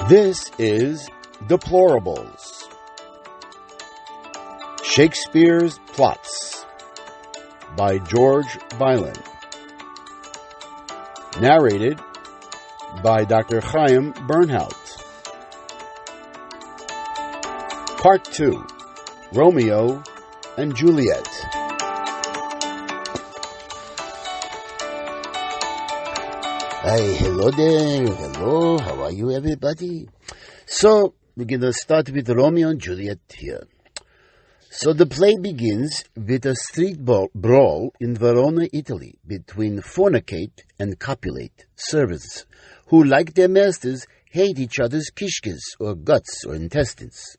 This is Deplorables. Shakespeare's Plotz by George Byron. Narrated by Dr. Chaim Burnhaudt. Part 2. Romeo and Juliet. Hey, hello there. Hello. How are you, everybody? So, we're going to start with Romeo and Juliet here. So, the play begins with a street brawl in Verona, Italy, between fornicate and copulate servants, who, like their masters, hate each other's kishkas, or guts, or intestines.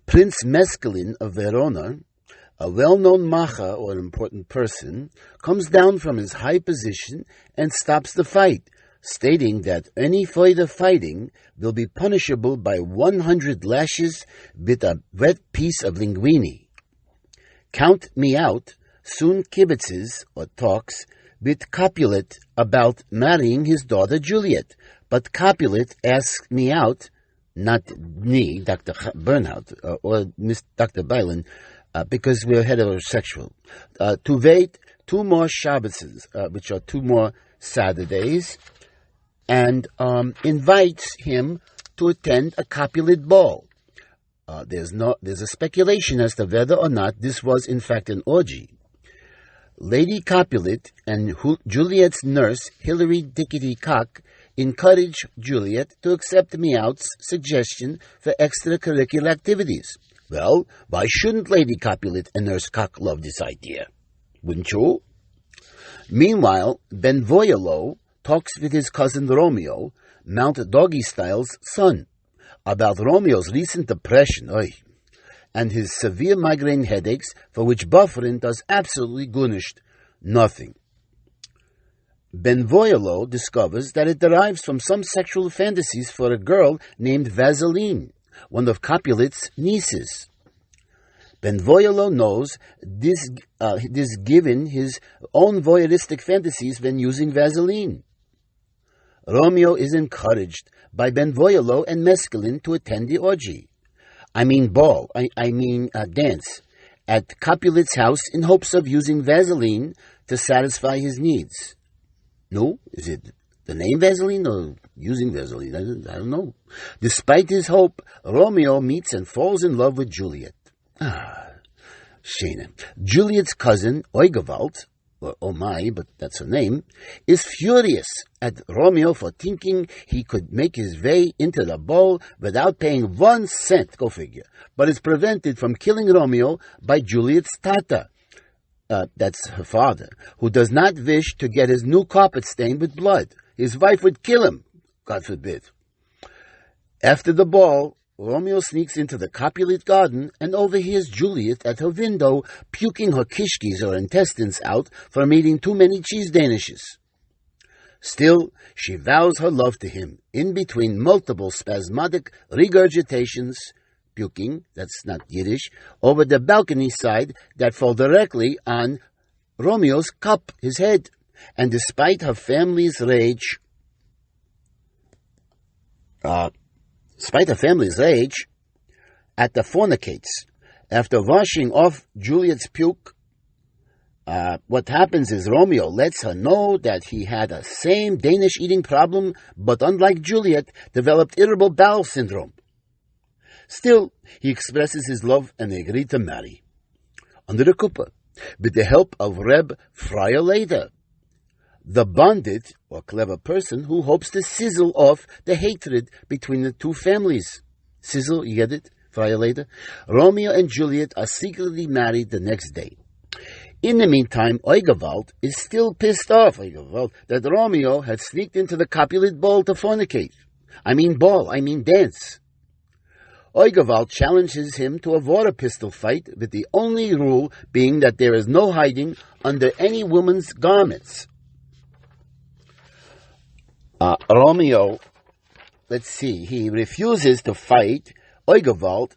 Prince Mescaline of Verona, a well-known macha, or important person, comes down from his high position and stops the fight, stating that any further fighting will be punishable by 100 lashes with a wet piece of linguine. Count me out soon kibitzes, or talks, with Capulet about marrying his daughter Juliet, but Capulet asks me out, not me, Dr. Burnhaudt, or Miss Dr. Byron, because we're heterosexual, to wait 2 more Shabbases, which are 2 more Saturdays, and invites him to attend a Capulet ball. There's a speculation as to whether or not this was in fact an orgy. Lady Capulet and Juliet's nurse, Hilary Dickety-Cock, encourage Juliet to accept Meowth's suggestion for extracurricular activities. Well, why shouldn't Lady Capulet and Nurse Cock love this idea? Wouldn't you? Meanwhile, Benvoiolo talks with his cousin Romeo, Mount Doggy-Style's son, about Romeo's recent depression, and his severe migraine headaches, for which Bufferin does absolutely gunished nothing. Benvoiolo discovers that it derives from some sexual fantasies for a girl named Vaseline, one of Capulet's nieces. Benvoiolo knows this given his own voyeuristic fantasies when using Vaseline. Romeo is encouraged by Benvoiolo and Mescaline to attend the orgy. I mean dance, at Capulet's house in hopes of using Vaseline to satisfy his needs. No? Is it the name Vaseline or using Vaseline? I don't know. Despite his hope, Romeo meets and falls in love with Juliet. Shana. Juliet's cousin, Oigewald, or oh my, but that's her name, is furious at Romeo for thinking he could make his way into the ball without paying 1 cent, go figure, but is prevented from killing Romeo by Juliet's tata. That's her father, who does not wish to get his new carpet stained with blood. His wife would kill him, God forbid. After the ball, Romeo sneaks into the Capulet garden and overhears Juliet at her window puking her kishkis or intestines out from eating too many cheese danishes. Still, she vows her love to him, in between multiple spasmodic regurgitations, puking, that's not Yiddish, over the balcony side that fall directly on Romeo's cup, his head. And despite her family's rage, at the fornicates, after washing off Juliet's puke, what happens is Romeo lets her know that he had a same Danish eating problem, but unlike Juliet, developed irritable bowel syndrome. Still, he expresses his love and they agree to marry. Under the kuppah, with the help of Reb Friar Leder, the bonded or clever person who hopes to sizzle off the hatred between the 2 families. Sizzle, you get it? Friar Leder? Romeo and Juliet are secretly married the next day. In the meantime, Oigewald is still pissed off, that Romeo had sneaked into the Capulet ball to fornicate. I mean dance. Oigewald challenges him to a water pistol fight, with the only rule being that there is no hiding under any woman's garments. Romeo, he refuses to fight Oigewald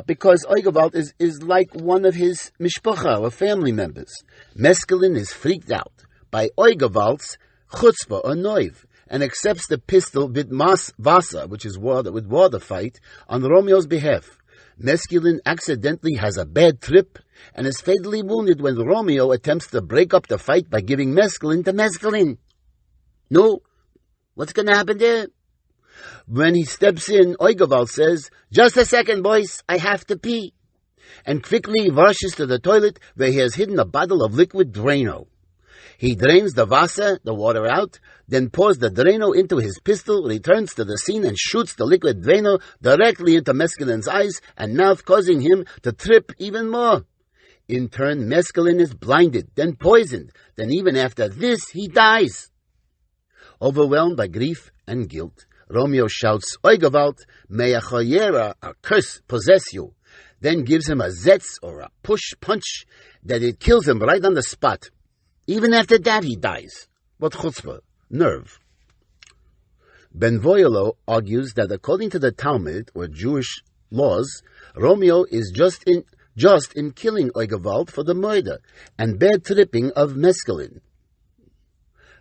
because Oigewald is like one of his mishpacha, or family members. Mescaline is freaked out by Oigewald's chutzpah or noiv, and accepts the pistol with Wasser, which is water, with water fight, on Romeo's behalf. Mescaline accidentally has a bad trip and is fatally wounded when Romeo attempts to break up the fight by giving mescaline to Mescaline. No, what's going to happen there? When he steps in, Oigewald says, "Just a second, boys, I have to pee," and quickly rushes to the toilet where he has hidden a bottle of liquid Drano. He drains the Wasser, the water out, then pours the Drano into his pistol, returns to the scene and shoots the liquid Drano directly into Mescaline's eyes and mouth, causing him to trip even more. In turn, Mescaline is blinded, then poisoned, then even after this, he dies. Overwhelmed by grief and guilt, Romeo shouts, "Oigewald, may a choyera, a curse, possess you," then gives him a zetz, or a punch, that it kills him right on the spot. Even after that, he dies. What chutzpah? Nerve. Ben Voyolo argues that according to the Talmud, or Jewish laws, Romeo is just in killing Oigewald for the murder and bad tripping of Mescaline.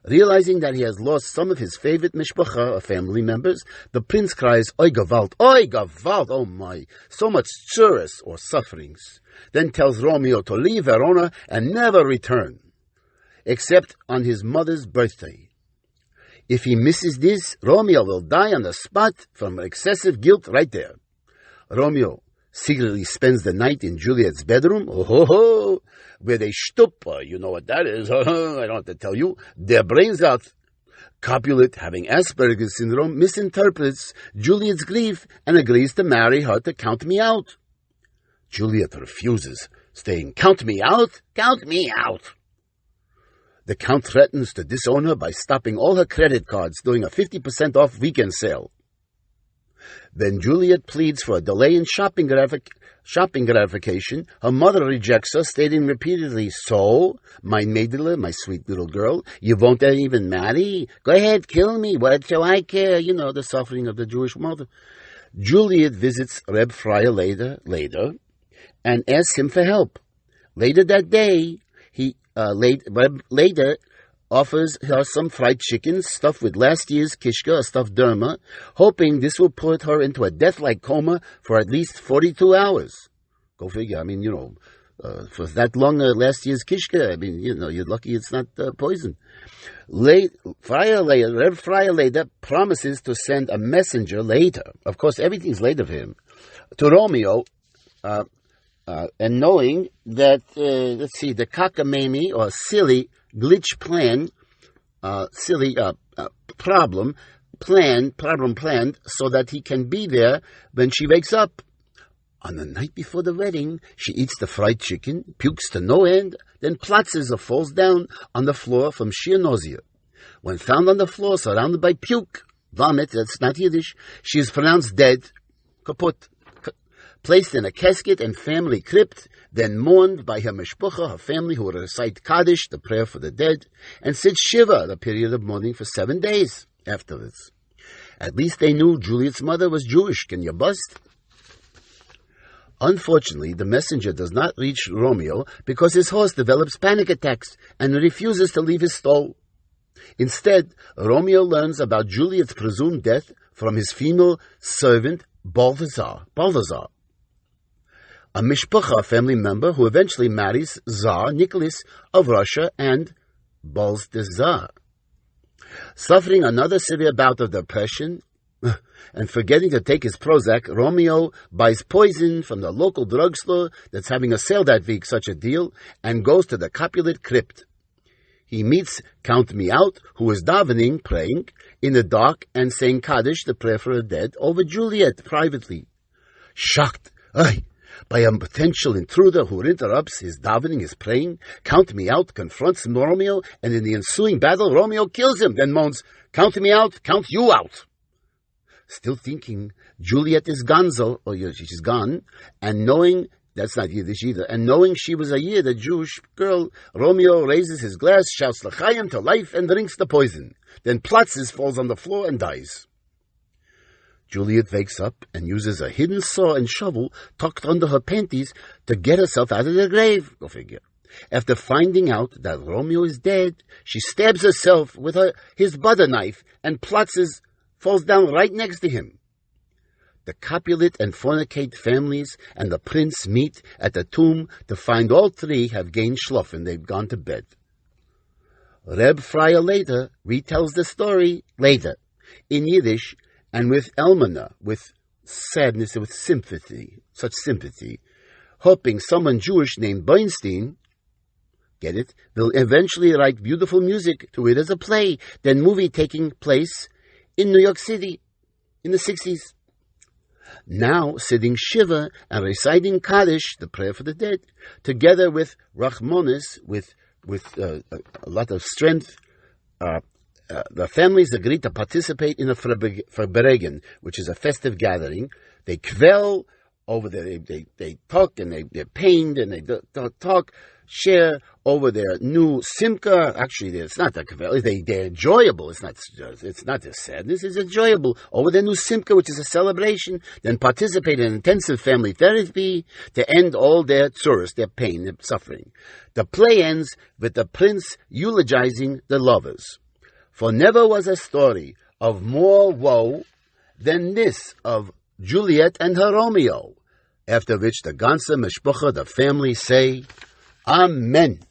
Realizing that he has lost some of his favorite mishpacha, or family members, the prince cries, "Oigewald, Oigewald, oh my, so much tsuris, or sufferings," then tells Romeo to leave Verona and never return, except on his mother's birthday. If he misses this, Romeo will die on the spot from excessive guilt right there. Romeo secretly spends the night in Juliet's bedroom, where they stup, you know what that is, I don't have to tell you, their brains out. Capulet, having Asperger's syndrome, misinterprets Juliet's grief and agrees to marry her to count me out. Juliet refuses, saying, "Count me out? Count me out." The Count threatens to disown her by stopping all her credit cards during a 50% off weekend sale. Then Juliet pleads for a delay in shopping gratification. Her mother rejects her, stating repeatedly, "So, my maidler, my sweet little girl, you won't even marry? Go ahead, kill me. What shall I care?" You know, the suffering of the Jewish mother. Juliet visits Reb Friar later and asks him for help. Later that day, Reb later offers her some fried chicken stuffed with last year's kishka, a stuffed derma, hoping this will put her into a death-like coma for at least 42 hours. Go figure. I mean, for that long, last year's kishka, I mean, you're lucky it's not poison. Reb Friar later promises to send a messenger later. Of course, everything's later for him. To Romeo, and knowing that, the cockamamie, or silly glitch plan, problem planned so that he can be there when she wakes up. On the night before the wedding, she eats the fried chicken, pukes to no end, then plotzes or falls down on the floor from sheer nausea. When found on the floor, surrounded by puke, vomit, that's not Yiddish, she is pronounced dead, kaput, placed in a casket and family crypt, then mourned by her mishpucha, her family, who will recite Kaddish, the prayer for the dead, and sit Shiva, the period of mourning, for 7 days afterwards. At least they knew Juliet's mother was Jewish. Can you bust? Unfortunately, the messenger does not reach Romeo because his horse develops panic attacks and refuses to leave his stall. Instead, Romeo learns about Juliet's presumed death from his female servant, Balthazar, a mishpucha family member who eventually marries Tsar Nicholas of Russia and Balthazar. Suffering another severe bout of depression and forgetting to take his Prozac, Romeo buys poison from the local drugstore that's having a sale that week, such a deal, and goes to the Capulet crypt. He meets Count Meout, who is davening, praying, in the dark and saying Kaddish, the prayer for the dead, over Juliet privately. Shocked by a potential intruder who interrupts his davening, his praying, Count Meout confronts Romeo, and in the ensuing battle, Romeo kills him, then moans, "Count me out, count you out." Still thinking Juliet is gonzo, or she's gone, and knowing that's not Yiddish either, and knowing she was a Yid, a Jewish girl, Romeo raises his glass, shouts L'chaim to life, and drinks the poison. Then Plotz falls on the floor and dies. Juliet wakes up and uses a hidden saw and shovel tucked under her panties to get herself out of the grave. Go figure. After finding out that Romeo is dead, she stabs herself with his butter knife, and Plotz falls down right next to him. The Capulet and fornicate families and the prince meet at the tomb to find all three have gained schlafen. They've gone to bed. Reb Friar later retells the story later in Yiddish and with Elmana, with sadness and with sympathy, such sympathy, hoping someone Jewish named Bernstein, get it, will eventually write beautiful music to it as a play, then movie taking place in New York City in the 60s. Now sitting Shiva and reciting Kaddish, the prayer for the dead, together with Rachmanis, with a lot of strength, the families agreed to participate in a Verbergen, which is a festive gathering. They quell over they talk and they're pained and they talk, share over their new simka. Actually, it's not a quell. They're enjoyable. It's not a sadness. It's enjoyable over their new simka, which is a celebration. Then participate in intensive family therapy to end all their tsuris, their pain, their suffering. The play ends with the prince eulogizing the lovers. For never was a story of more woe than this of Juliet and her Romeo, after which the ganze mishpacha, the family, say, Amen.